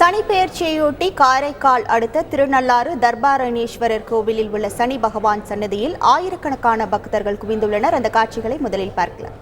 சனிப்பெயர்ச்சியையொட்டி காரைக்கால் அடுத்த திருநள்ளாறு தர்பாரணேஸ்வரர் கோவிலில் உள்ள சனி பகவான் சன்னதியில் ஆயிரக்கணக்கான பக்தர்கள் குவிந்துள்ளனர். அந்த காட்சிகளை முதலில் பார்க்கலாம்.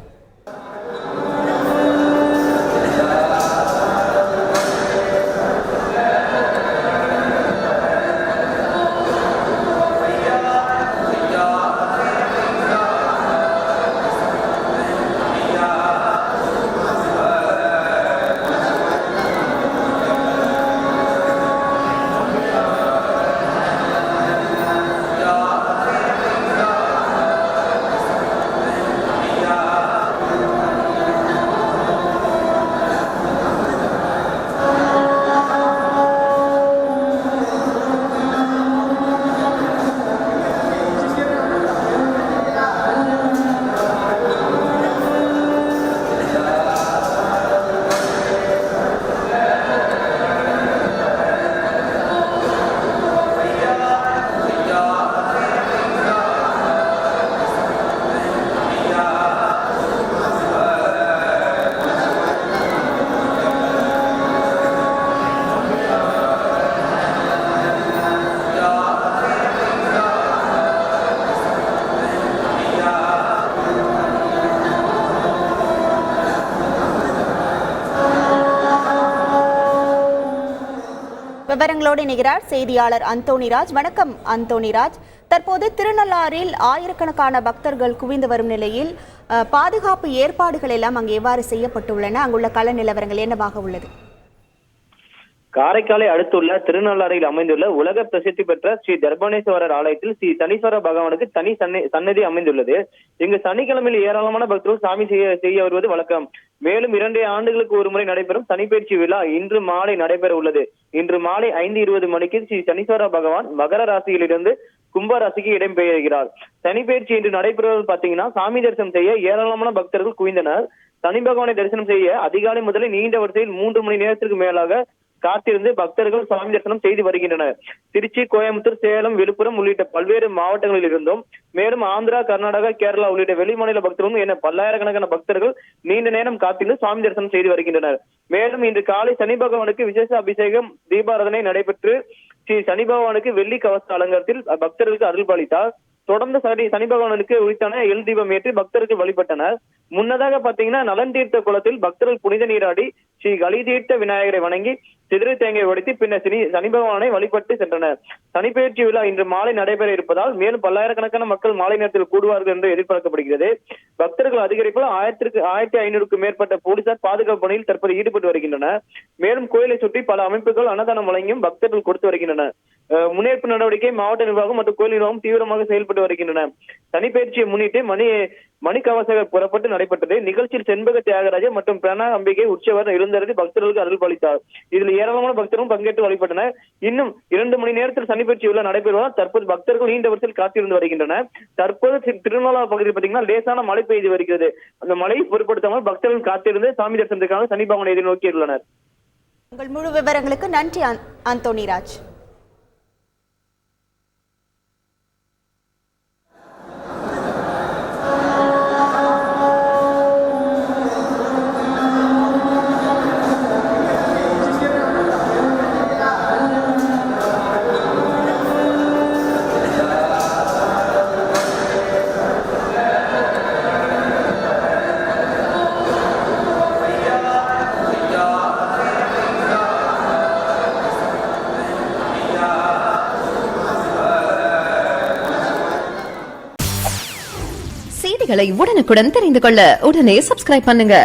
விவரங்களோடு இணைகிறார் செய்தியாளர் அந்தோணிராஜ். வணக்கம் அந்தோணிராஜ். தற்போது திருநள்ளாறில் ஆயிரக்கணக்கான பக்தர்கள் குவிந்து வரும் நிலையில் பாதுகாப்பு ஏற்பாடுகள் எல்லாம் அங்கு எவ்வாறு செய்யப்பட்டுள்ளன? அங்குள்ள கள நிலவரங்கள் என்னவாக உள்ளது? காரைக்காலை அடுத்துள்ள திருநள்ளாறில் அமைந்துள்ள உலக பிரசித்தி பெற்ற ஸ்ரீ தர்பாரணேஸ்வரர் ஆலயத்தில் ஸ்ரீ சனீஸ்வர பகவானுக்கு தனி சன்னதி அமைந்துள்ளது. இங்கு சனிக்கிழமையில் ஏராளமான பக்தர்கள் சாமி செய்ய வருவது வழக்கம். மேலும் 2 ஆண்டுகளுக்கு ஒரு முறை நடைபெறும் சனிப்பெயர்ச்சி விழா இன்று மாலை நடைபெற உள்ளது. இன்று மாலை 5:20 மணிக்கு ஸ்ரீ சனீஸ்வர பகவான் மகர ராசியிலிருந்து கும்ப ராசிக்கு இடம்பெயர்கிறார். சனிப்பெயர்ச்சி இன்று நடைபெறுவது பாத்தீங்கன்னா சாமி தரிசனம் செய்ய ஏராளமான பக்தர்கள் குவிந்தனர். சனி பகவானை தரிசனம் செய்ய அதிகாலை முதலே நீண்ட வரிசையில் 3 மணி நேரத்திற்கு மேலாக காத்திருந்து பக்தர்கள் சாமி தரிசனம் செய்து வருகின்றனர். திருச்சி, கோயம்புத்தூர், சேலம், விழுப்புரம் உள்ளிட்ட பல்வேறு மாவட்டங்களில் இருந்தும் மேலும் ஆந்திரா, கர்நாடகா, கேரளா உள்ளிட்ட வெளிமாநில பக்தர்களும் என பல்லாயிரக்கணக்கான பக்தர்கள் நீண்ட நேரம் காத்திருந்து சாமி தரிசனம் செய்து வருகின்றனர். மேலும் இன்று காலை சனி பகவானுக்கு விசேஷ அபிஷேகம் தீபாராதனை நடைபெற்று ஸ்ரீ சனி பகவானுக்கு வெள்ளி கவச அலங்காரத்தில் பக்தர்களுக்கு அருள் பாலித்தார். தொடர்ந்து சனி பகவானுக்கு உரித்தான எல் தீபம் ஏற்றி பக்தர்கள் வழிபட்டனர். முன்னதாக பாத்தீங்கன்னா நலன் தீர்த்த குளத்தில் பக்தர்கள் புனித நீராடி ஸ்ரீ கலி தீர்த்த விநாயகரை வணங்கி சிதிரை தேங்காய் உடைத்து பின்னர் சனி பகவானை வழிபட்டு சென்றனர். சனிப்பெயர்ச்சி விழா இன்று மாலை நடைபெற இருப்பதால் மேலும் பல்லாயிரக்கணக்கான மக்கள் மாலை நேரத்தில் கூடுவார்கள் என்று எதிர்பார்க்கப்படுகிறது. பக்தர்கள் அதிகரிப்பால் 1500க்கும் மேற்பட்ட போலீசார் பாதுகாப்பு பணியில் தற்போது ஈடுபட்டு வருகின்றனர். மேலும் கோயிலை சுற்றி பல அமைப்புகள் அன்னதானம் வழங்கியும் பக்தர்கள் கொடுத்து வருகின்றனர். முன்னேற்பு நடவடிக்கை மாவட்ட நிர்வாகம் மற்றும் கோயில் நிர்வாகம் தீவிரமாக செயல்பட்டு வருகின்றன. சனிப்பெயர்ச்சியை முன்னிட்டு மணிக்கவசங்கள் புறப்பட்டு நடைபெற்றது. நிகழ்ச்சியில் செண்பக தியாகராஜர் மற்றும் பிரணா அம்பிகை உற்சவர் எழுந்தருளி பக்தர்களுக்கு அருள் பாலித்தார். இதில் ஏராளமான பக்தர்களும் பங்கேற்று வழிபட்டனர். இன்னும் 2 மணி நேரத்தில் சனிப்பெயர்ச்சி விழா நடைபெறுவதால் தற்போது பக்தர்கள் நீண்ட வரிசையில் காத்திருந்து வருகின்றனர். தற்போது திருநள்ளாறு பகுதியில் பாத்தீங்கன்னா லேசான மழை பெய்து வருகிறது. அந்த மழையை பொருட்படுத்தாமல் பக்தர்கள் காத்திருந்து சாமி தரிசனத்துக்காக சனி பகவானை எதிர்நோக்கியுள்ளனர். உங்கள் முழு விவரங்களுக்கு நன்றி அந்தோணிராஜ். செய்திகளை உடனுக்குடன் தெரிந்து கொள்ள உடனே சப்ஸ்கிரைப் பண்ணுங்க.